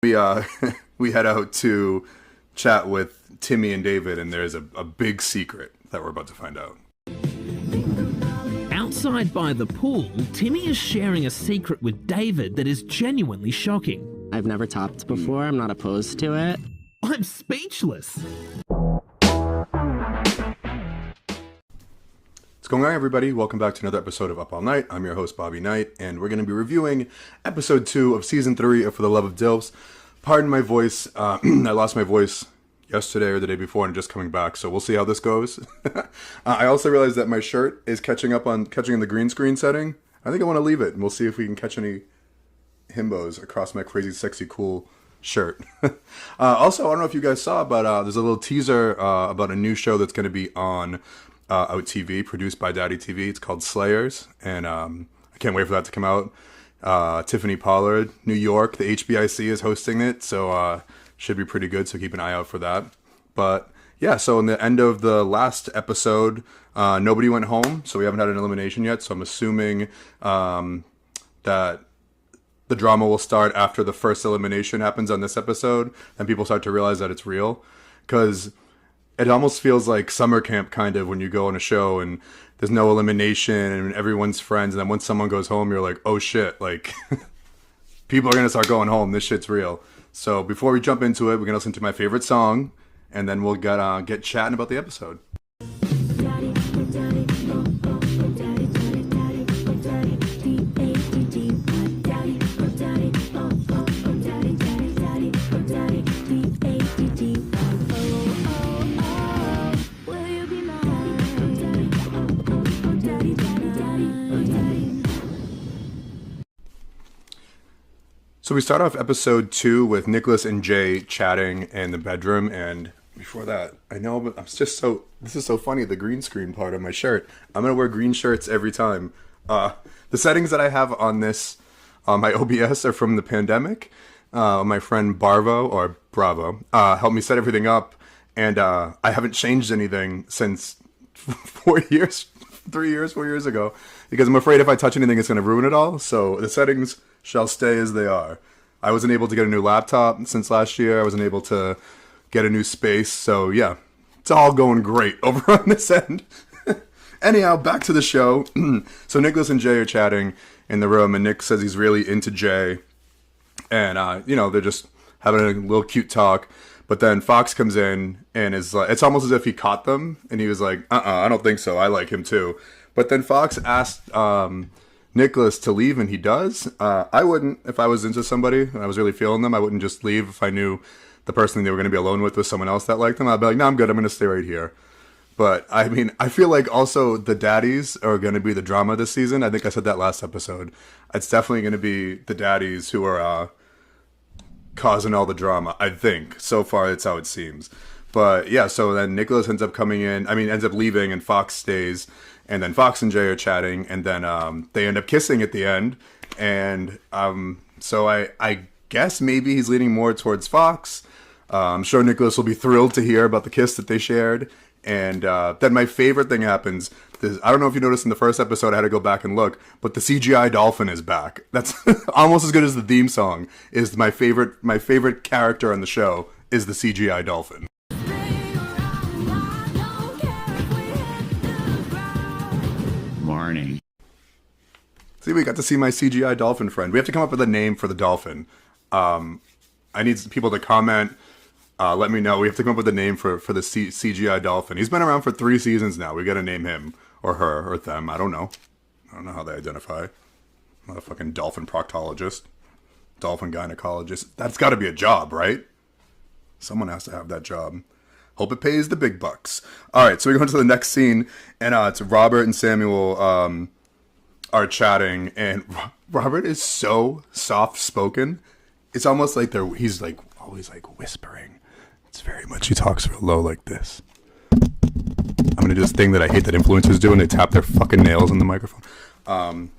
We we head out to chat with Timmy and David, and there's a big secret that we're about to find out. Outside by the pool, Timmy is sharing a secret with David that is genuinely shocking. I've never topped before. I'm not opposed to it. I'm speechless. What's going on, everybody? Welcome back to another episode of Up All Night. I'm your host, Bobby Knight, and we're going to be reviewing episode 2 of season 3 of For the Love of DILFs. Pardon my voice. I lost my voice yesterday or the day before and just coming back, so we'll see how this goes. I also realized that my shirt is catching in the green screen setting. I think I want to leave it, and we'll see if we can catch any Himbos across my crazy, sexy, cool shirt. Also, I don't know if you guys saw, but there's a little teaser about a new show that's going to be on Out TV, produced by Daddy TV. It's called Slayers, and I can't wait for that to come out. Tiffany Pollard, New York, the HBIC is hosting it, so should be pretty good, so keep an eye out for that. But yeah, so in the end of the last episode, nobody went home, so we haven't had an elimination yet, so I'm assuming that the drama will start after the first elimination happens on this episode, and people start to realize that it's real, because it almost feels like summer camp kind of when you go on a show and there's no elimination and everyone's friends, and then once someone goes home, you're like, oh shit, like people are gonna start going home, this shit's real. So before we jump into it, we're gonna listen to my favorite song, and then we'll get chatting about the episode. So we start off episode 2 with Nicholas and Jay chatting in the bedroom, and before that, I know, but this is so funny, the green screen part of my shirt. I'm going to wear green shirts every time. The settings that I have on this, my OBS, are from the pandemic. My friend Bravo helped me set everything up, and I haven't changed anything since 4 years ago, because I'm afraid if I touch anything, it's going to ruin it all. So the settings shall stay as they are. I wasn't able to get a new laptop since last year. I wasn't able to get a new space. So yeah, it's all going great over on this end. Anyhow, back to the show. So Nicholas and Jay are chatting in the room, and Nick says he's really into Jay. And, they're just having a little cute talk. But then Fox comes in and is like, it's almost as if he caught them. And he was like, I don't think so. I like him too. But then Fox asked Nicholas to leave, and he does. I wouldn't if I was into somebody and I was really feeling them. I wouldn't just leave if I knew the person they were going to be alone with was someone else that liked them. I'd be like, no, I'm good. I'm going to stay right here. But I mean, I feel like also the daddies are going to be the drama this season. I think I said that last episode. It's definitely going to be the daddies who are causing all the drama, I think. So far, it's how it seems. But yeah, so then Nicholas ends up leaving, and Fox stays. And then Fox and Jay are chatting, and then they end up kissing at the end. And so I guess maybe he's leaning more towards Fox. I'm sure Nicholas will be thrilled to hear about the kiss that they shared. And then my favorite thing happens. I don't know if you noticed in the first episode, I had to go back and look, but the CGI dolphin is back. That's almost as good as the theme song. Is my favorite character on the show is the CGI dolphin. Morning. See, we got to see my CGI dolphin friend. We have to come up with a name for the dolphin. I need people to comment. Let me know. We have to come up with a name for the CGI dolphin. He's been around for 3 seasons now. We got to name him or her or them. I don't know. I don't know how they identify. I'm not a fucking dolphin proctologist. Dolphin gynecologist. That's got to be a job, right? Someone has to have that job. Hope it pays the big bucks. All right, so we go into the next scene, and it's Robert and Samuel are chatting, and Robert is so soft-spoken. It's almost like he's like always like whispering. It's very much, he talks real low like this. I'm going to do this thing that I hate that influencers do when they tap their fucking nails on the microphone.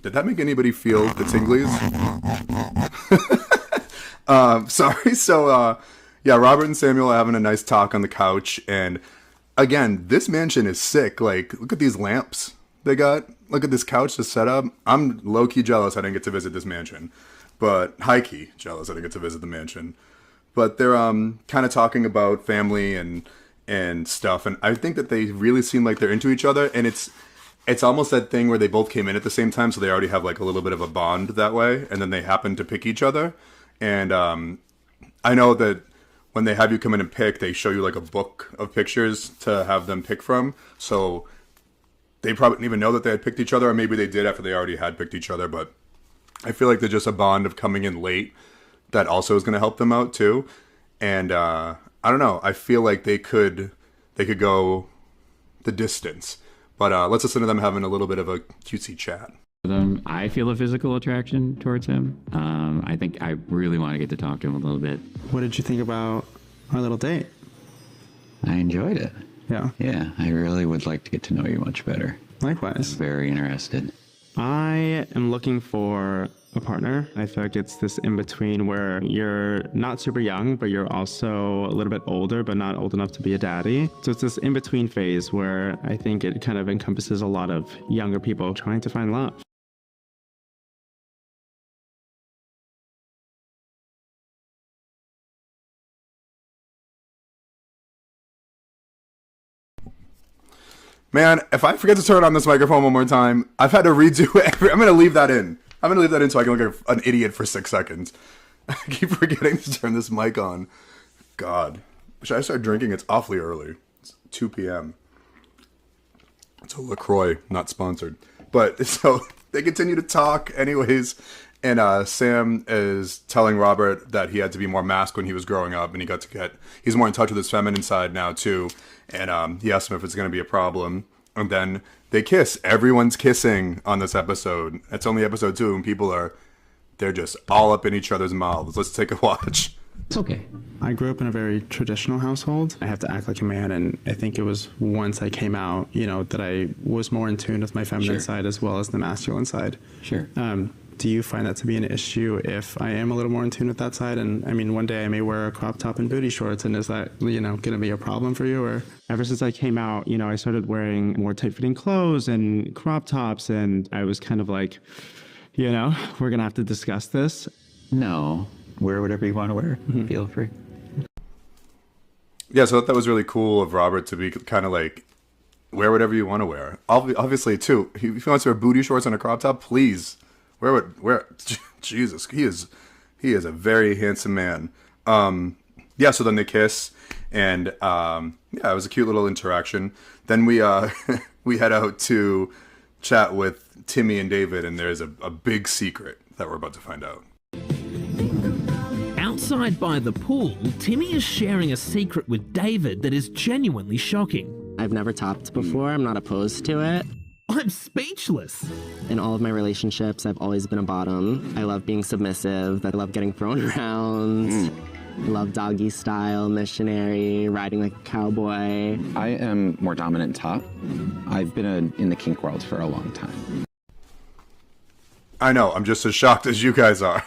Did that make anybody feel the tinglies? Sorry. So, yeah, Robert and Samuel are having a nice talk on the couch. And again, this mansion is sick. Like, look at these lamps they got. Look at this couch, the setup. I'm low-key jealous I didn't get to visit this mansion. but high-key jealous. I didn't get to visit the mansion. But they're kind of talking about family and stuff, and I think that they really seem like they're into each other, and it's almost that thing where they both came in at the same time, so they already have like a little bit of a bond that way, and then they happen to pick each other. And I know that when they have you come in and pick, they show you like a book of pictures to have them pick from. So they probably didn't even know that they had picked each other, or maybe they did after they already had picked each other. But I feel like they're just a bond of coming in late that also is going to help them out too. And I don't know. I feel like they could go the distance. But let's listen to them having a little bit of a cutesy chat. I feel a physical attraction towards him. I think I really want to get to talk to him a little bit. What did you think about our little date? I enjoyed it. Yeah. Yeah, I really would like to get to know you much better. Likewise. Very interested. I am looking for a partner. I feel like it's this in between where you're not super young, but you're also a little bit older, but not old enough to be a daddy. So it's this in between phase where I think it kind of encompasses a lot of younger people trying to find love. Man, if I forget to turn on this microphone one more time, I've had to redo every. I'm going to leave that in. I'm going to leave that in so I can look like an idiot for 6 seconds. I keep forgetting to turn this mic on. God. Should I start drinking? It's awfully early. It's 2 p.m. It's a LaCroix, not sponsored. But so they continue to talk anyways. And Sam is telling Robert that he had to be more masked when he was growing up. And he's more in touch with his feminine side now too. And he asked him if it's going to be a problem. And then they kiss. Everyone's kissing on this episode. It's only episode 2 and they're just all up in each other's mouths. Let's take a watch. It's okay. I grew up in a very traditional household. I have to act like a man, and I think it was once I came out, that I was more in tune with my feminine side as well as the masculine side. Sure. Do you find that to be an issue if I am a little more in tune with that side? And I mean, one day I may wear a crop top and booty shorts, and is that, going to be a problem for you? Or ever since I came out, I started wearing more tight-fitting clothes and crop tops, and I was kind of like, we're going to have to discuss this. No. Wear whatever you want to wear. Mm-hmm. Feel free. Yeah, so that was really cool of Robert to be kind of like, wear whatever you want to wear. Obviously, too, if he wants to wear booty shorts and a crop top, please. Wear Jesus, he is a very handsome man. Yeah, so then they kiss, and it was a cute little interaction. Then we we head out to chat with Timmy and David, and there's a big secret that we're about to find out. Outside by the pool, Timmy is sharing a secret with David that is genuinely shocking. I've never topped before. I'm not opposed to it. I'm speechless. In all of my relationships, I've always been a bottom. I love being submissive. I love getting thrown around. I love doggy style, missionary, riding like a cowboy. I am more dominant top. I've been in the kink world for a long time. I know, I'm just as shocked as you guys are.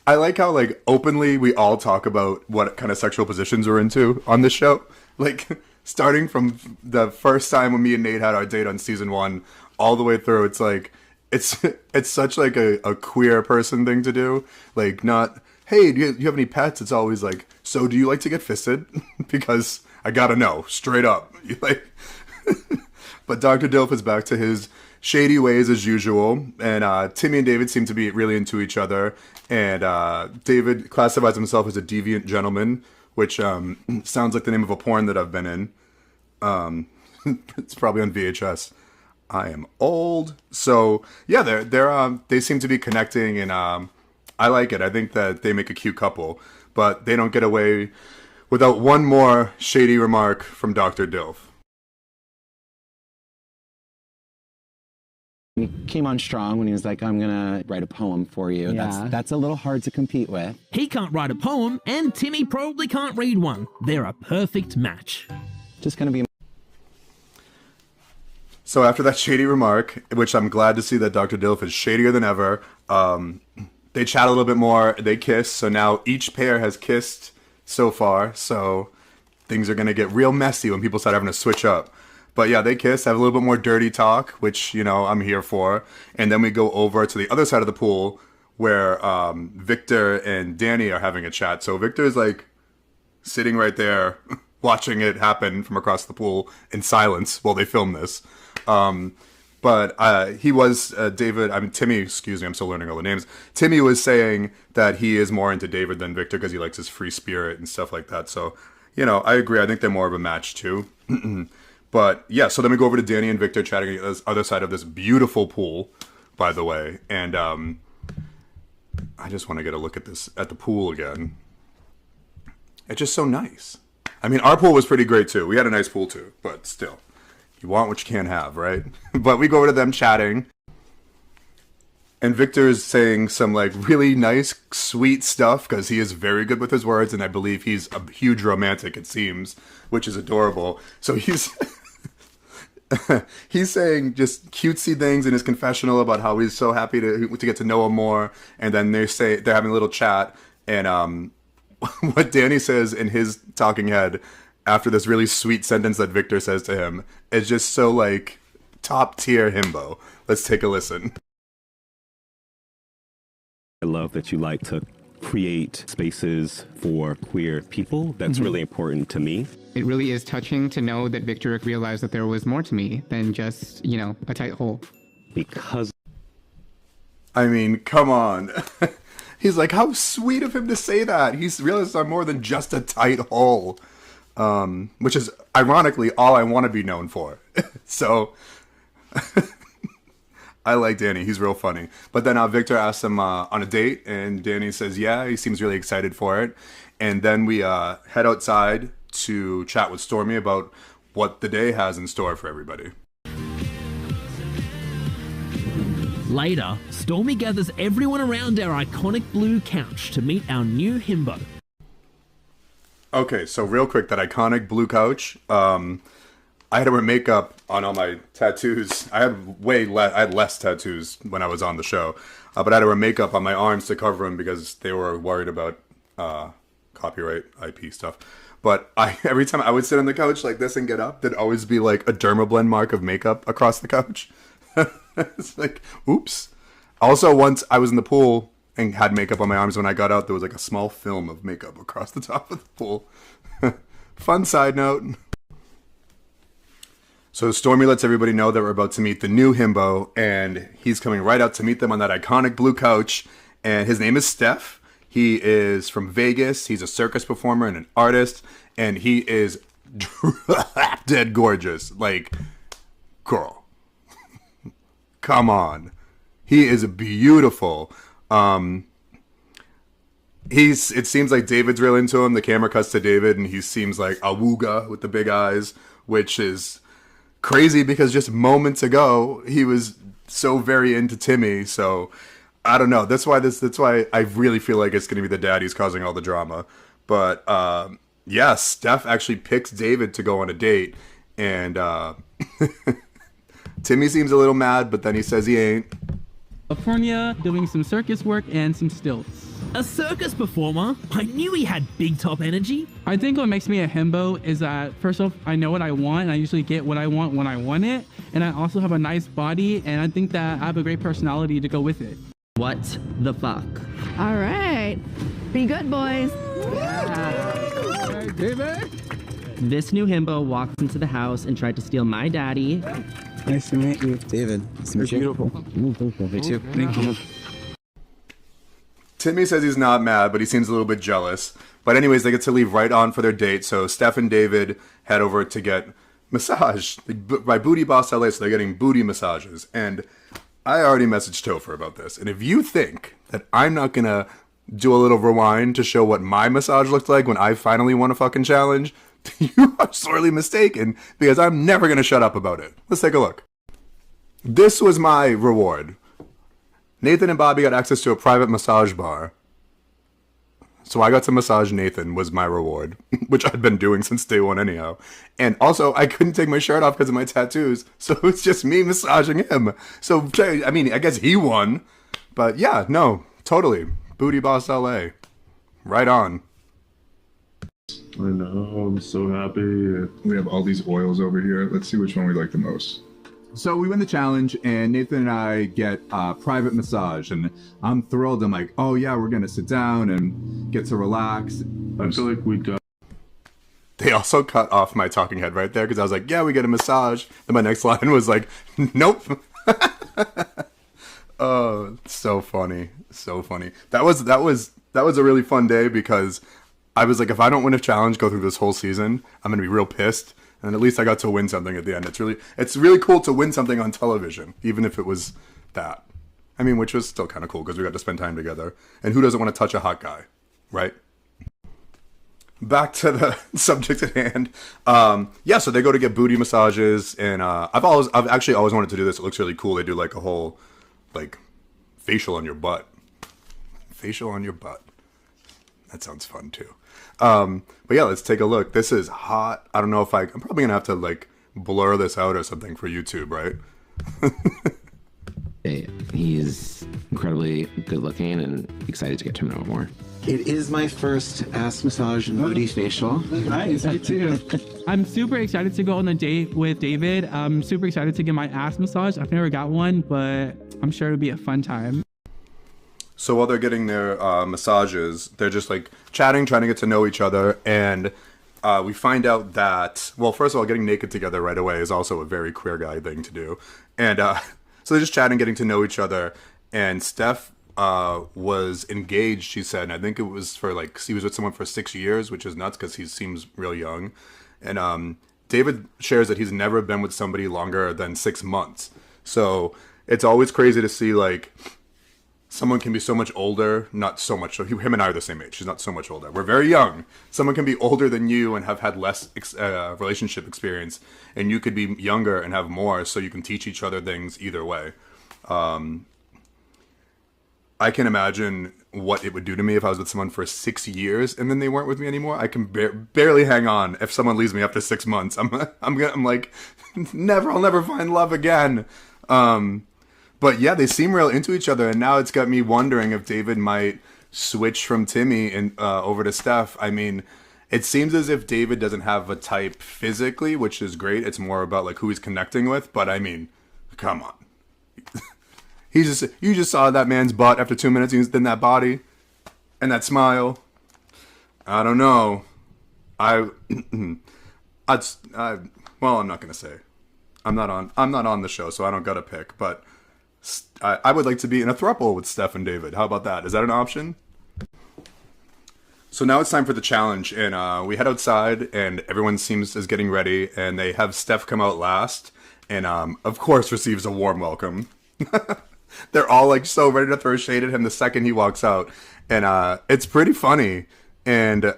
I like how, openly we all talk about what kind of sexual positions we're into on this show. Starting from the first time when me and Nate had our date on season 1, all the way through, it's such a queer person thing to do. Not, hey, do you have any pets? It's always so do you like to get fisted? Because I gotta know, straight up. But Dr. DILF is back to his shady ways as usual, and Timmy and David seem to be really into each other, and David classifies himself as a deviant gentleman, which sounds like the name of a porn that I've been in. It's probably on VHS. I am old. So yeah, they seem to be connecting, and I like it. I think that they make a cute couple, but they don't get away without one more shady remark from Dr. DILF. He came on strong when he was like, I'm gonna write a poem for you. Yeah. That's a little hard to compete with. He can't write a poem, and Timmy probably can't read one. They're a perfect match. Just gonna be. So after that shady remark, which I'm glad to see that Dr. DILF is shadier than ever, they chat a little bit more, they kiss, so now each pair has kissed so far, so things are going to get real messy when people start having to switch up. But yeah, they kiss, have a little bit more dirty talk, which, I'm here for, and then we go over to the other side of the pool, where Victor and Danny are having a chat. So Victor's like sitting right there watching it happen from across the pool in silence while they film this. But he was Timmy, excuse me, I'm still learning all the names. Timmy was saying that he is more into David than Victor because he likes his free spirit and stuff like that. So, you know, I agree. I think they're more of a match too. But yeah, so then we go over to Danny and Victor chatting at the other side of this beautiful pool, by the way. And I just want to get a look at the pool again. It's just so nice. I mean, our pool was pretty great too. We had a nice pool too, but still. You want what you can't have, right? But we go over to them chatting. And Victor's saying some like really nice, sweet stuff because he is very good with his words. And I believe he's a huge romantic, it seems, which is adorable. So he's he's saying just cutesy things in his confessional about how he's so happy to get to know him more. And then they're having a little chat. And what Danny says in his talking head after this really sweet sentence that Victor says to him is just so like top tier himbo. Let's take a listen. I love that you like to create spaces for queer people. That's really important to me. It really is touching to know that Victor realized that there was more to me than just, you know, a tight hole. Because I mean, come on. He's like, how sweet of him to say that. He's realized I'm more than just a tight hole. Which is ironically all I want to be known for. So I like Danny. He's real funny. But then Victor asks him on a date, and Danny says, yeah, he seems really excited for it. And then we head outside to chat with Stormy about what the day has in store for everybody. Later, Stormy gathers everyone around our iconic blue couch to meet our new himbo. Okay, so real quick, that iconic blue couch. I had to wear makeup on all my tattoos. I had less tattoos when I was on the show, but I had to wear makeup on my arms to cover them because they were worried about copyright IP stuff. But every time I would sit on the couch like this and get up, there'd always be like a dermablend mark of makeup across the couch. It's like, oops. Also, once I was in the pool and had makeup on my arms, when I got out, there was like a small film of makeup across the top of the pool. Fun side note. So Stormy lets everybody know that we're about to meet the new himbo, and he's coming right out to meet them on that iconic blue couch. And his name is Steph. He is from Vegas. He's a circus performer and an artist, and he is dead gorgeous. Like, girl. Come on. He is beautiful. It seems like David's real into him. The camera cuts to David, and he seems like a wooga with the big eyes, which is crazy because just moments ago he was so very into Timmy. So I don't know. That's why I really feel like it's gonna be the dad who's causing all the drama. But yeah, Steph actually picks David to go on a date, and Timmy seems a little mad, but then he says he ain't. California, doing some circus work and some stilts. A circus performer? I knew he had big top energy. I think what makes me a himbo is that, first off, I know what I want, and I usually get what I want when I want it, and I also have a nice body, and I think that I have a great personality to go with it. What the fuck? All right. Be good, boys. This new himbo walked into the house and tried to steal my daddy. Nice to meet you. David, nice to meet you. Beautiful. Me too. Thank you. Timmy says he's not mad, but he seems a little bit jealous. But anyways, they get to leave right on for their date. So Steph and David head over to get massaged by Booty Boss LA. So they're getting booty massages. And I already messaged Topher about this. And if you think that I'm not going to do a little rewind to show what my massage looked like when I finally won a fucking challenge, you are sorely mistaken, because I'm never going to shut up about it. Let's take a look. This was my reward. Nathan and Bobby got access to a private massage bar. So I got to massage Nathan was my reward, which I'd been doing since day one anyhow. And also, I couldn't take my shirt off because of my tattoos, so it's just me massaging him. So, I mean, I guess he won. But yeah, no, totally. Booty Boss LA. Right on. I know, I'm so happy. We have all these oils over here. Let's see which one we like the most. So we win the challenge, and Nathan and I get a private massage, and I'm thrilled. I'm like, oh yeah, we're gonna sit down and get to relax. I feel like we got. They also cut off my talking head right there because I was like, yeah, we get a massage. And my next line was like, nope. Oh, so funny. So funny. That was a really fun day because I was like, if I don't win a challenge, go through this whole season, I'm gonna be real pissed. And at least I got to win something at the end. It's really cool to win something on television, even if it was that. I mean, which was still kind of cool because we got to spend time together. And who doesn't want to touch a hot guy, right? Back to the subject at hand. Yeah, so they go to get booty massages, and I've actually always wanted to do this. It looks really cool. They do like a whole like facial on your butt. Facial on your butt. That sounds fun too. But yeah, let's take a look. This is hot. I don't know if I'm probably gonna have to like blur this out or something for YouTube, right? He's incredibly good looking and excited to get to know him more. It is my first ass massage and booty facial. Nice, me too. I'm super excited to go on a date with David. I'm super excited to get my ass massage. I've never got one, but I'm sure it'll be a fun time. So while they're getting their massages, they're just like chatting, trying to get to know each other. And we find out that, well, first of all, getting naked together right away is also a very queer guy thing to do. And so they're just chatting, getting to know each other. And Steph was engaged, she said. And I think it was for like, he was with someone for 6 years, which is nuts because he seems real young. And David shares that he's never been with somebody longer than 6 months. So it's always crazy to see like, someone can be so much older, not so much. So him and I are the same age. He's not so much older. We're very young. Someone can be older than you and have had less relationship experience, and you could be younger and have more. So you can teach each other things either way. I can imagine what it would do to me if I was with someone for 6 years and then they weren't with me anymore. I can barely hang on. If someone leaves me after 6 months, I'm like, I'll never find love again. But yeah, they seem real into each other, and now it's got me wondering if David might switch from Timmy and over to Steph. I mean, it seems as if David doesn't have a type physically, which is great. It's more about like who he's connecting with. But I mean, come on, you just saw that man's butt after 2 minutes. He was in that body and that smile. I don't know. Well, I'm not gonna say. I'm not on the show, so I don't gotta pick, but. I would like to be in a throuple with Steph and David. How about that? Is that an option? So now it's time for the challenge, and we head outside, and everyone seems is getting ready, and they have Steph come out last, and of course receives a warm welcome. They're all like so ready to throw shade at him the second he walks out, and it's pretty funny, and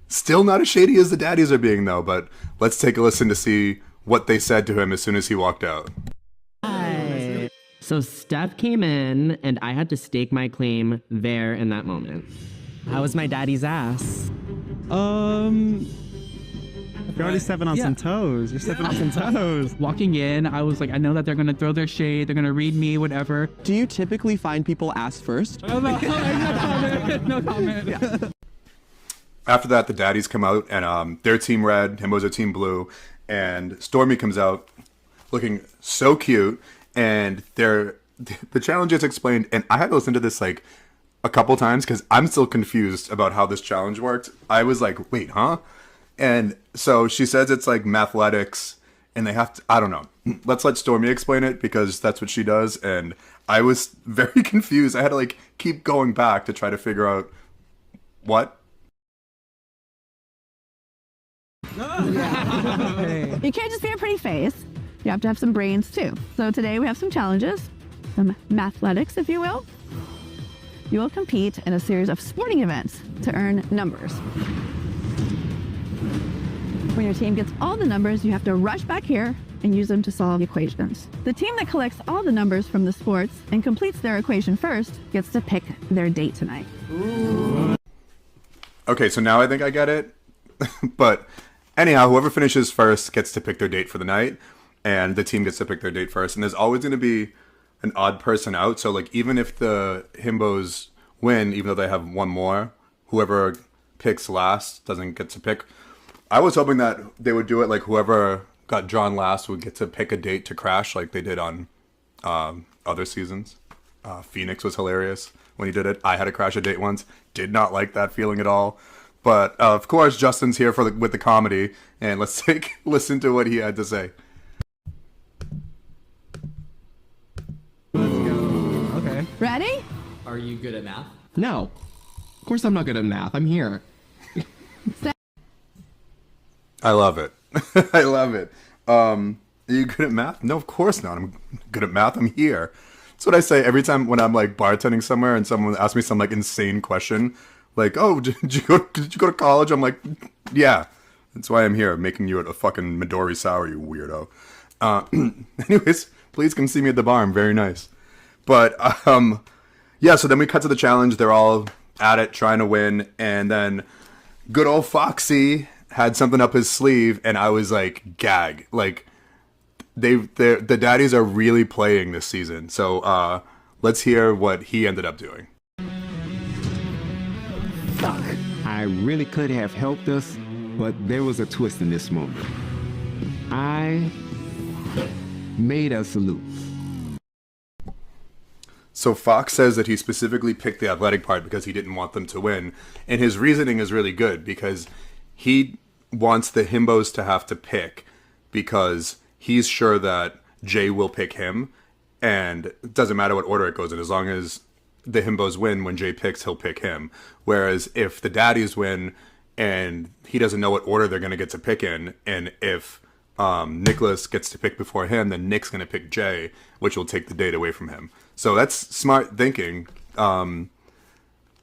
still not as shady as the daddies are being though. But let's take a listen to see what they said to him as soon as he walked out. So Steph came in, and I had to stake my claim there in that moment. How was my daddy's ass? You're already stepping on some toes. You're stepping on some toes. Walking in, I was like, I know that they're gonna throw their shade, they're gonna read me, whatever. Do you typically find people ass first? No comment. No comment. Yeah. After that, the daddies come out, and they're team red, Himbo's are team blue, and Stormy comes out looking so cute. And the challenge is explained, and I had to listen to this like a couple times because I'm still confused about how this challenge worked. I was like, wait, huh? And so she says it's like mathletes, and they have to, I don't know. Let's let Stormy explain it because that's what she does. And I was very confused. I had to like keep going back to try to figure out what. You can't just be a pretty face. You have to have some brains too. So today we have some challenges, some mathletics, if you will. You will compete in a series of sporting events to earn numbers. When your team gets all the numbers, you have to rush back here and use them to solve equations. The team that collects all the numbers from the sports and completes their equation first gets to pick their date tonight. Ooh. Okay, so now I think I get it. But anyhow, whoever finishes first gets to pick their date for the night. And the team gets to pick their date first. And there's always going to be an odd person out. So, like, even if the Himbos win, even though they have one more, whoever picks last doesn't get to pick. I was hoping that they would do it like whoever got drawn last would get to pick a date to crash like they did on other seasons. Phoenix was hilarious when he did it. I had to crash a date once. Did not like that feeling at all. But of course, Justin's here for with the comedy, and let's listen to what he had to say. Okay. Ready? Are you good at math? No. Of course I'm not good at math. I'm here. I love it. I love it. Are you good at math? No, of course not. I'm good at math. I'm here. That's what I say every time when I'm like bartending somewhere and someone asks me some like insane question. Like, oh, did you go to college? I'm like, yeah. That's why I'm here, making you a fucking Midori sour, you weirdo. Anyways, please come see me at the bar. I'm very nice. But, yeah, so then we cut to the challenge. They're all at it, trying to win. And then good old Foxy had something up his sleeve, and I was like, gag. Like, the daddies are really playing this season. So let's hear what he ended up doing. Fuck. I really could have helped us, but there was a twist in this moment. I made us lose. So Fox says that he specifically picked the athletic part because he didn't want them to win. And his reasoning is really good because he wants the Himbos to have to pick because he's sure that Jay will pick him. And it doesn't matter what order it goes in. As long as the Himbos win, when Jay picks, he'll pick him. Whereas if the daddies win and he doesn't know what order they're going to get to pick in, and if Nicholas gets to pick before him, then Nick's going to pick Jay, which will take the date away from him. So that's smart thinking. And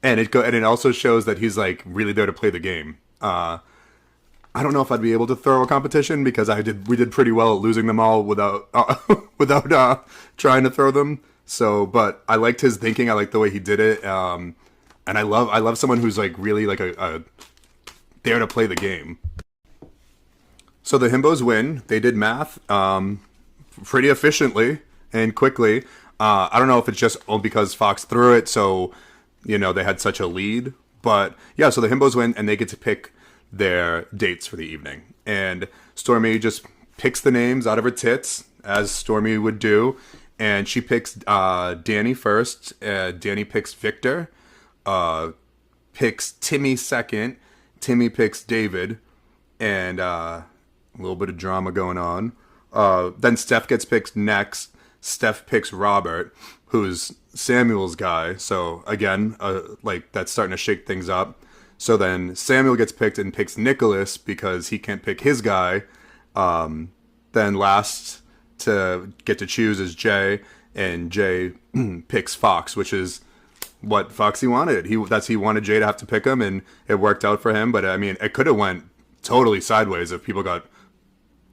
it also shows that he's like really there to play the game. I don't know if I'd be able to throw a competition because we did pretty well at losing them all without trying to throw them. So, but I liked his thinking. I liked the way he did it. And I love someone who's like really like a there to play the game. So the Himbos win. They did math pretty efficiently and quickly. I don't know if it's just because Fox threw it, so they had such a lead. But yeah, so the Himbos win and they get to pick their dates for the evening. And Stormy just picks the names out of her tits, as Stormy would do. And she picks Danny first. Danny picks Victor. Picks Timmy second. Timmy picks David. And a little bit of drama going on. Then Steph gets picked next. Steph picks Robert, who's Samuel's guy. So again, that's starting to shake things up. So then Samuel gets picked and picks Nicholas because he can't pick his guy. Then last to get to choose is Jay, and Jay picks Fox, which is what Foxy wanted. He wanted Jay to have to pick him, and it worked out for him. But I mean, it could have went totally sideways if people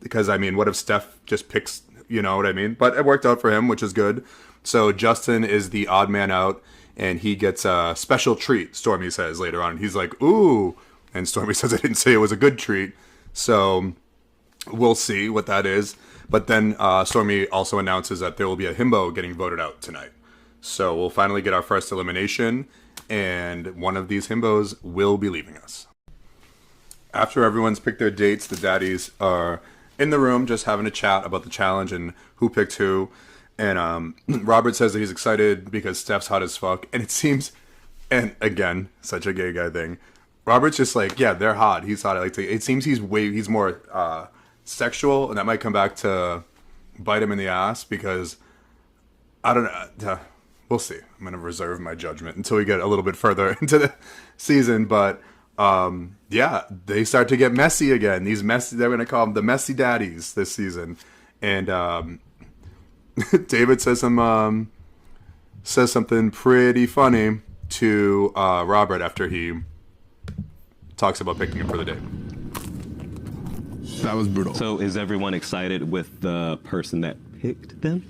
because I mean, what if Steph just picks, you know what I mean? But it worked out for him, which is good. So Justin is the odd man out, and he gets a special treat, Stormy says later on. He's like, ooh. And Stormy says, I didn't say it was a good treat. So we'll see what that is. But then Stormy also announces that there will be a Himbo getting voted out tonight. So we'll finally get our first elimination, and one of these Himbos will be leaving us. After everyone's picked their dates, the daddies are in the room just having a chat about the challenge and who picked who. And Robert says that he's excited because Steph's hot as fuck. And it seems, and again, such a gay guy thing, Robert's just like, yeah, they're hot. He's hot. It seems he's more sexual, and that might come back to bite him in the ass because, I don't know. We'll see. I'm going to reserve my judgment until we get a little bit further into the season. But yeah, they start to get messy again. They're going to call them the messy daddies this season. And David says something pretty funny to Robert after he talks about picking him for the date. That was brutal. So is everyone excited with the person that picked them?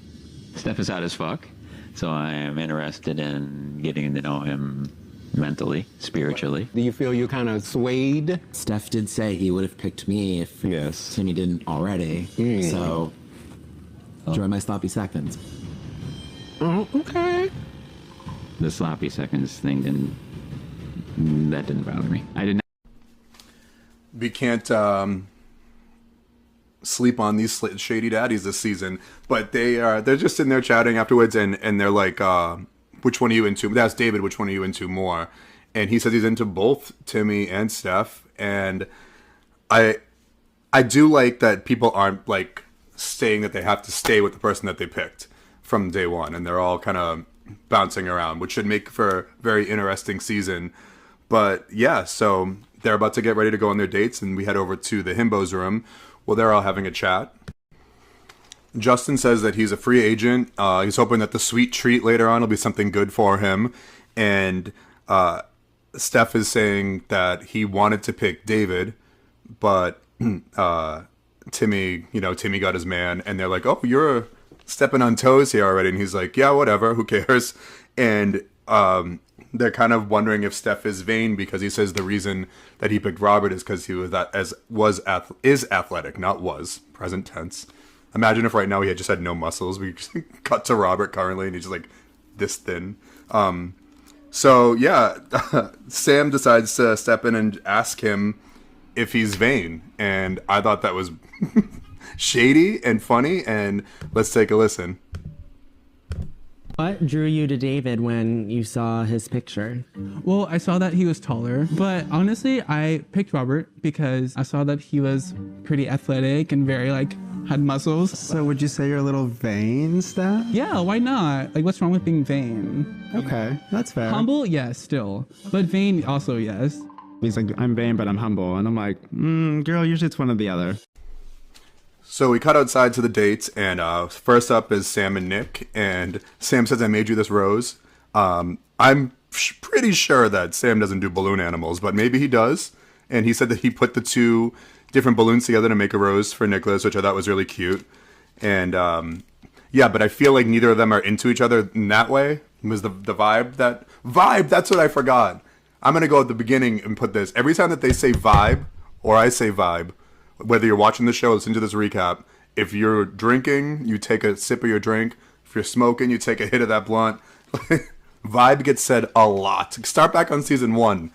Steph is hot as fuck, so I am interested in getting to know him mentally, spiritually. Do you feel you kind of swayed? Steph did say he would have picked me if Timmy didn't already. So enjoy my sloppy seconds. Oh, okay. The sloppy seconds thing didn't bother me. I didn't. We can't sleep on these shady daddies this season. But they're just sitting there chatting afterwards, and they're like, which one are you into? That's David. Which one are you into more? And he says he's into both Timmy and Steph. And I do like that people aren't like saying that they have to stay with the person that they picked from day one, and they're all kind of bouncing around, which should make for a very interesting season. But yeah, so they're about to get ready to go on their dates, and we head over to the Himbos room where they're all having a chat. Justin says that he's a free agent. He's hoping that the sweet treat later on will be something good for him. And Steph is saying that he wanted to pick David, but Timmy got his man. And they're like, oh, you're stepping on toes here already. And he's like, yeah, whatever, who cares? And they're kind of wondering if Steph is vain, because he says the reason that he picked Robert is because he is athletic, not was, present tense. Imagine if right now he had just had no muscles. We cut to Robert currently, and he's just like this thin. So yeah, Sam decides to step in and ask him if he's vain, and I thought that was shady and funny. And let's take a listen. What drew you to David when you saw his picture? Well, I saw that he was taller, but honestly, I picked Robert because I saw that he was pretty athletic and very had muscles. So would you say you're a little vain, Steph? Yeah, why not? Like, what's wrong with being vain? Okay, that's fair. Humble, yes, still. But vain, also, yes. He's like, I'm vain, but I'm humble. And I'm like, girl, usually it's one or the other. So we cut outside to the dates, and first up is Sam and Nick. And Sam says, I made you this rose. I'm pretty sure that Sam doesn't do balloon animals, but maybe he does. And he said that he put the two different balloons together to make a rose for Nicholas, which I thought was really cute. And yeah, but I feel like neither of them are into each other in that way. It was the vibe. That's what I forgot. I'm going to go at the beginning and put this. Every time that they say vibe, or I say vibe, whether you're watching the show or listening to this recap, if you're drinking, you take a sip of your drink. If you're smoking, you take a hit of that blunt. Vibe gets said a lot. Start back on season 1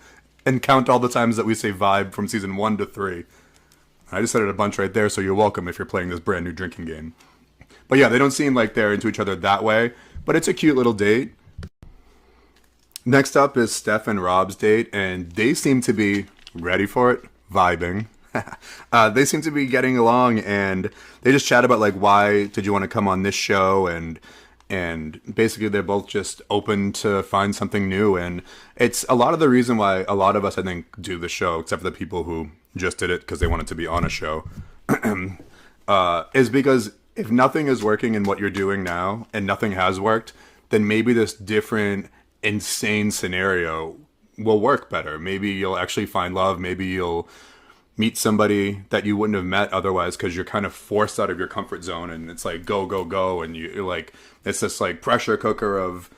and count all the times that we say vibe from season 1 to 3. I just said it a bunch right there, so you're welcome if you're playing this brand new drinking game. But yeah, they don't seem like they're into each other that way, but it's a cute little date. Next up is Steph and Rob's date, and they seem to be ready for it, vibing. They seem to be getting along, and they just chat about why did you want to come on this show, and basically they're both just open to find something new. And it's a lot of the reason why a lot of us, I think, do the show, except for the people who just did it because they wanted to be on a show, is because if nothing is working in what you're doing now and nothing has worked, then maybe this different insane scenario will work better. Maybe you'll actually find love. Maybe you'll meet somebody that you wouldn't have met otherwise, because you're kind of forced out of your comfort zone, and it's like go, go, go, and you're like, it's this pressure cooker of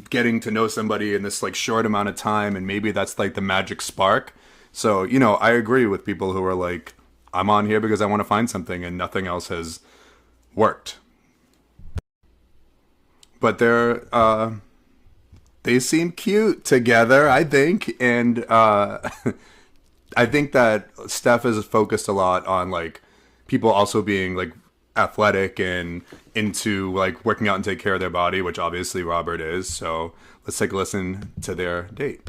getting to know somebody in this short amount of time, and maybe that's the magic spark. So, I agree with people who are like, I'm on here because I want to find something, and nothing else has worked. But they seem cute together, I think, and I think that Steph is focused a lot on people also being athletic and into working out and take care of their body, which obviously Robert is. So let's take a listen to their date.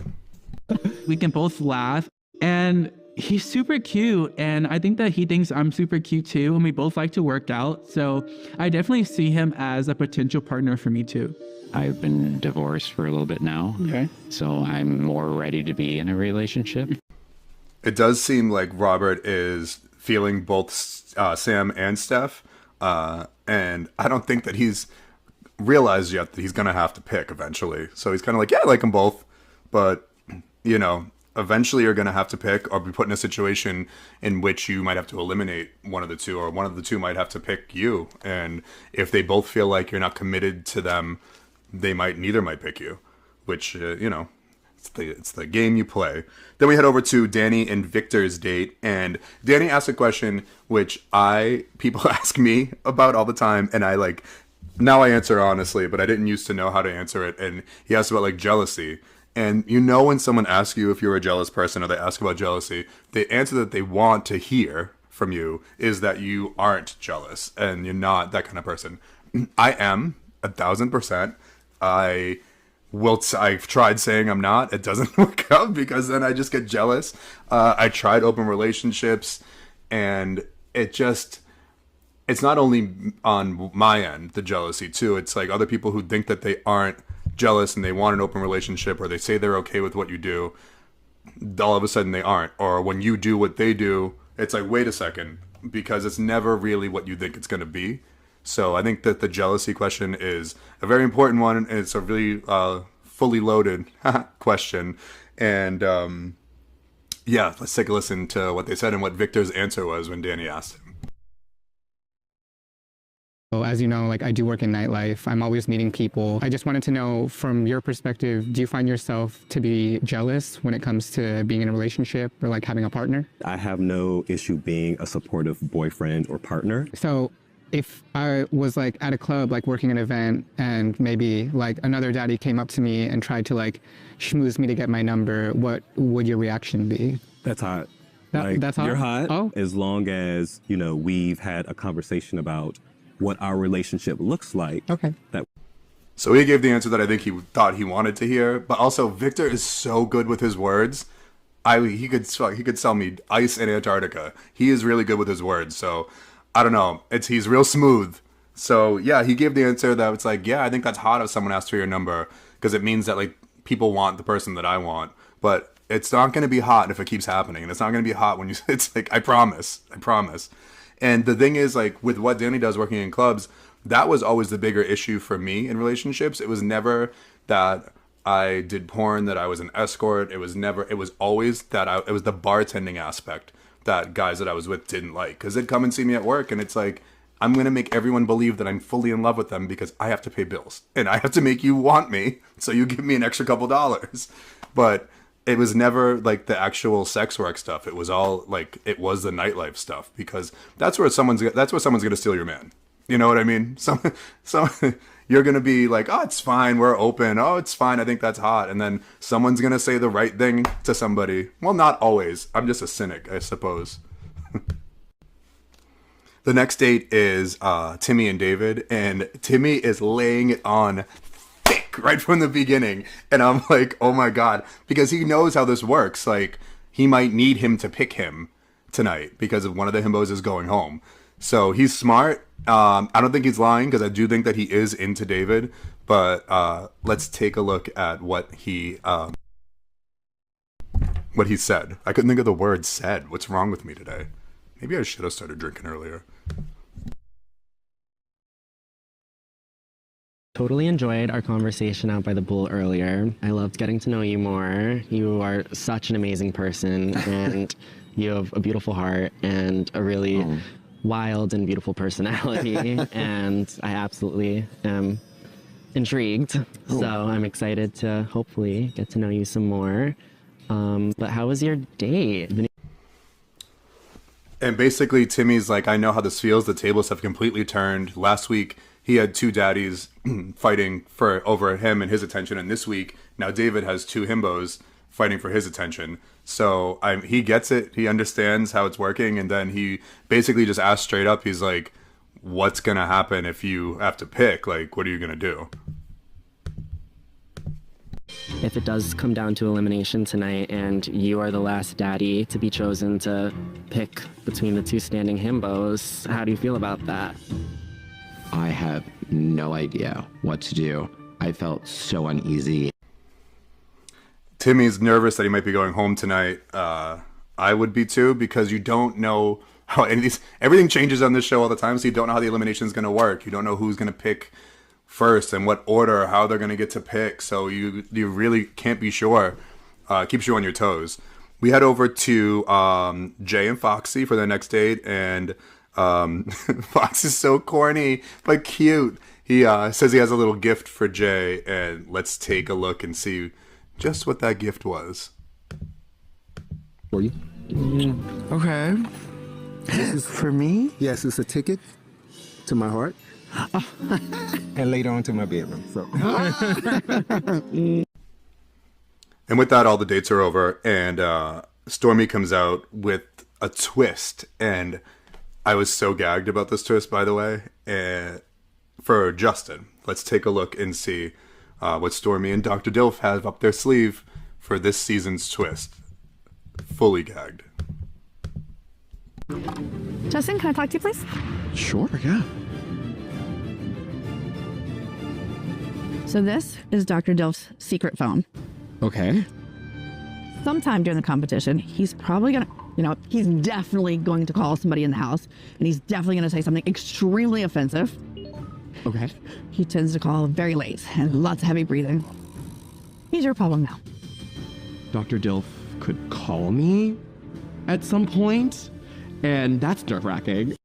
We can both laugh, and he's super cute, and I think that he thinks I'm super cute too, and we both like to work out. So I definitely see him as a potential partner for me too. I've been divorced for a little bit now. Okay. So I'm more ready to be in a relationship. It does seem like Robert is feeling both Sam and Steph, and I don't think that he's realized yet that he's going to have to pick eventually. So he's kind of like, yeah, I like them both, but, eventually you're going to have to pick or be put in a situation in which you might have to eliminate one of the two, or one of the two might have to pick you. And if they both feel like you're not committed to them, neither might pick you, which, it's the game you play. Then we head over to Danny and Victor's date, and Danny asked a question which people ask me about all the time, and now I answer honestly, but I didn't used to know how to answer it. And he asked about jealousy. And when someone asks you if you're a jealous person, or they ask about jealousy, the answer that they want to hear from you is that you aren't jealous and you're not that kind of person. I am 1,000%. I've tried saying I'm not. It doesn't work out because then I just get jealous. I tried open relationships, and it's not only on my end, the jealousy too. It's like other people who think that they aren't jealous and they want an open relationship, or they say they're okay with what you do, all of a sudden they aren't. Or when you do what they do, it's like, wait a second, because it's never really what you think it's going to be. So I think that the jealousy question is a very important one. And it's a really fully loaded question. And yeah, let's take a listen to what they said and what Victor's answer was when Danny asked him. Well, as you know, like I do work in nightlife. I'm always meeting people. I just wanted to know, from your perspective, do you find yourself to be jealous when it comes to being in a relationship or like having a partner? I have no issue being a supportive boyfriend or partner. So if I was like at a club, like working an event, and maybe like another daddy came up to me and tried to like schmooze me to get my number, what would your reaction be? That's hot. That's hot? You're hot. Oh. As long as, you know, we've had a conversation about what our relationship looks like. Okay. So he gave the answer that I think he thought he wanted to hear, but also Victor is so good with his words. He could sell me ice in Antarctica. He is really good with his words. So I don't know. He's real smooth. So yeah, he gave the answer that it's like, yeah, I think that's hot if someone asks for your number, because it means that like people want the person that I want. But it's not going to be hot if it keeps happening, and it's not going to be hot when you. It's like I promise. And the thing is, like, with what Danny does working in clubs, that was always the bigger issue for me in relationships. It was never that I did porn, that I was an escort. It was always that it was the bartending aspect that guys that I was with didn't like. Because they'd come and see me at work, and it's like, I'm going to make everyone believe that I'm fully in love with them because I have to pay bills. And I have to make you want me, so you give me an extra couple dollars. But it was never like the actual sex work stuff. It was all like, it was the nightlife stuff, because that's where someone's going to steal your man. You know what I mean? Some you're going to be like, oh, it's fine. We're open. Oh, it's fine. I think that's hot. And then someone's going to say the right thing to somebody. Well, not always. I'm just a cynic, I suppose. The next date is Timmy and David, and Timmy is laying it on right from the beginning, and I'm like, oh my god, because he knows how this works. Like, he might need him to pick him tonight because of one of the himbos is going home. So he's smart. I don't think he's lying, because I do think that he is into David. But let's take a look at what he said. I couldn't think of the word said. What's wrong with me today? Maybe I should have started drinking earlier. Totally enjoyed our conversation out by the pool earlier. I loved getting to know you more. You are such an amazing person, and you have a beautiful heart and a really wild and beautiful personality. And I absolutely am intrigued. So I'm excited to hopefully get to know you some more. But how was your date? And basically, Timmy's like, I know how this feels. The tables have completely turned. Last week, he had two daddies fighting over him and his attention, and this week now David has two himbos fighting for his attention. So he gets it, he understands how it's working, and then he basically just asked straight up. He's like, "What's gonna happen if you have to pick? Like, what are you gonna do?" If it does come down to elimination tonight, and you are the last daddy to be chosen to pick between the two standing himbos, how do you feel about that? I have no idea what to do. I felt so uneasy. Timmy's nervous that he might be going home tonight. I would be too, because you don't know how everything changes on this show all the time, so you don't know how the elimination is going to work. You don't know who's going to pick first and what order, how they're going to get to pick. So you really can't be sure. Keeps you on your toes. We head over to Jay and Foxy for their next date, and Fox is so corny but cute. He says he has a little gift for Jay, and let's take a look and see just what that gift was. For you? Okay. This is for me? Yes, it's a ticket to my heart. And later on to my bedroom. So. And with that, all the dates are over, and Stormy comes out with a twist, and I was so gagged about this twist, by the way. And for Justin, let's take a look and see what Stormy and Dr. DILF have up their sleeve for this season's twist. Fully gagged. Justin, can I talk to you, please? Sure, yeah. So this is Dr. DILF's secret phone. Okay. Sometime during the competition, he's probably gonna, he's definitely going to call somebody in the house, and he's definitely gonna say something extremely offensive. Okay. He tends to call very late and lots of heavy breathing. He's your problem now. Dr. DILF could call me at some point, and that's nerve-wracking.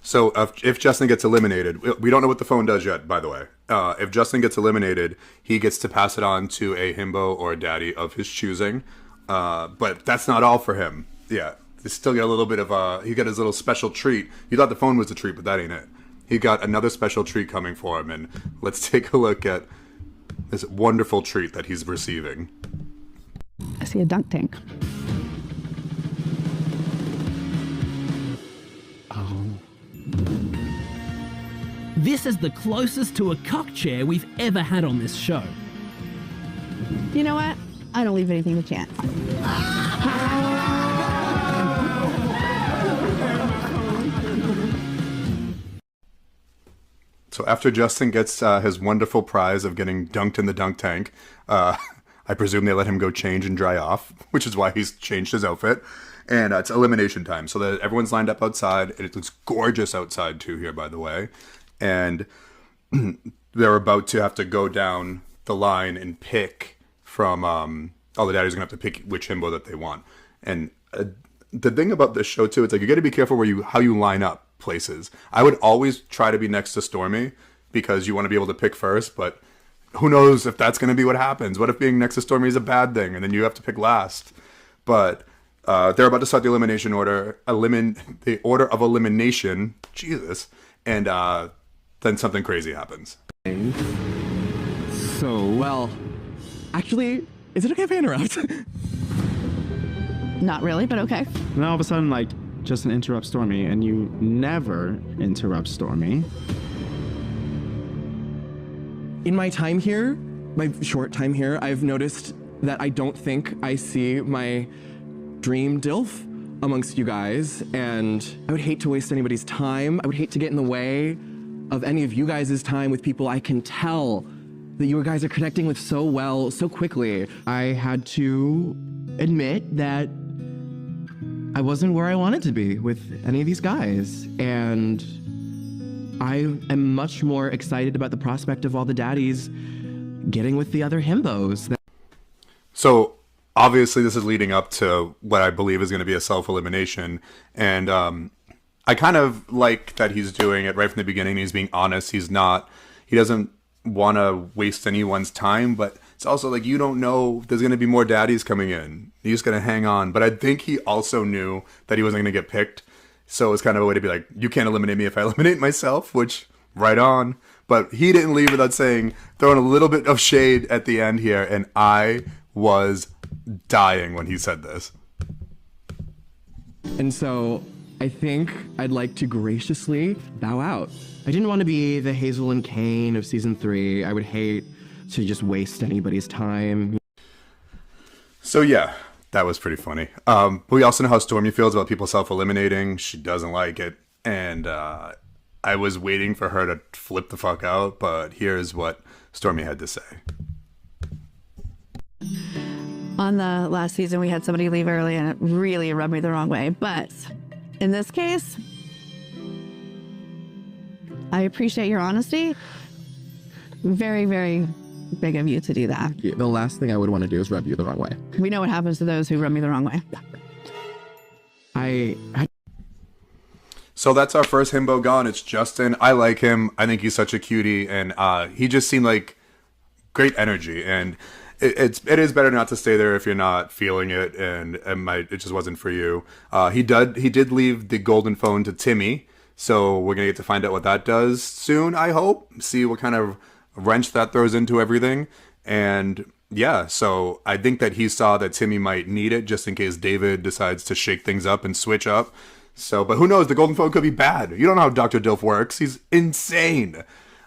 So if Justin gets eliminated, we don't know what the phone does yet, by the way. If Justin gets eliminated, he gets to pass it on to a himbo or a daddy of his choosing. But that's not all for him. Yeah, he still got a little bit of he got his little special treat. You thought the phone was a treat, but that ain't it. He got another special treat coming for him, and let's take a look at this wonderful treat that he's receiving. I see a dunk tank. This is the closest to a cock chair we've ever had on this show. You know what? I don't leave anything to chance. So after Justin gets his wonderful prize of getting dunked in the dunk tank, I presume they let him go change and dry off, which is why he's changed his outfit. And it's elimination time. So that everyone's lined up outside. And it looks gorgeous outside too here, by the way. And they're about to have to go down the line and pick from the daddies are gonna have to pick which himbo that they want. And the thing about this show too, it's like you got to be careful how you line up places. I would always try to be next to Stormy because you want to be able to pick first, but who knows if that's going to be what happens. What if being next to Stormy is a bad thing and then you have to pick last? But they're about to start the elimination order, the order of elimination, Jesus, and then something crazy happens. So, well, actually, is it okay if I interrupt? Not really, but okay. And all of a sudden, like, Justin interrupts Stormy, and you never interrupt Stormy. In my time here, my short time here, I've noticed that I don't think I see my dream DILF amongst you guys, and I would hate to waste anybody's time. I would hate to get in the way of any of you guys' time with people I can tell that you guys are connecting with so well, so quickly. I had to admit that I wasn't where I wanted to be with any of these guys, and I am much more excited about the prospect of all the daddies getting with the other himbos. So obviously this is leading up to what I believe is going to be a self-elimination, and I kind of like that he's doing it right from the beginning. He's being honest. He doesn't want to waste anyone's time, but it's also like you don't know if there's going to be more daddies coming in. He's just going to hang on. But I think he also knew that he wasn't going to get picked. So it's kind of a way to be like, you can't eliminate me if I eliminate myself, which, right on. But he didn't leave without throwing a little bit of shade at the end here. And I was dying when he said this. And so I think I'd like to graciously bow out. I didn't want to be the Hazel and Kane of season 3. I would hate to just waste anybody's time. So yeah, that was pretty funny. But we also know how Stormy feels about people self-eliminating. She doesn't like it. And I was waiting for her to flip the fuck out, but here's what Stormy had to say. On the last season, we had somebody leave early, and it really rubbed me the wrong way. But in this case, I appreciate your honesty. Very, very big of you to do that. Yeah, the last thing I would want to do is rub you the wrong way. We know what happens to those who rub me the wrong way. So that's our first himbo gone. It's Justin. I like him. I think he's such a cutie, and he just seemed like great energy. And it is better not to stay there if you're not feeling it, and it just wasn't for you. He did leave the golden phone to Timmy. So we're going to get to find out what that does soon, I hope. See what kind of wrench that throws into everything. And yeah, so I think that he saw that Timmy might need it just in case David decides to shake things up and switch up. So, but who knows? The golden phone could be bad. You don't know how Dr. Dilf works. He's insane.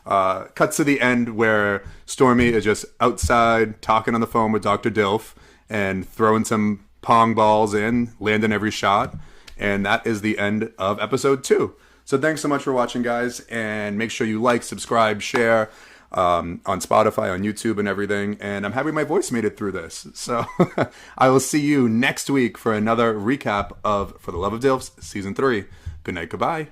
Cuts to the end where Stormy is just outside talking on the phone with Dr. Dilf and throwing some pong balls in, landing every shot. And that is the end of episode 2. So thanks so much for watching, guys. And make sure you like, subscribe, share on Spotify, on YouTube, and everything. And I'm happy my voice made it through this. So I will see you next week for another recap of For the Love of Dilfs Season 3. Good night, goodbye.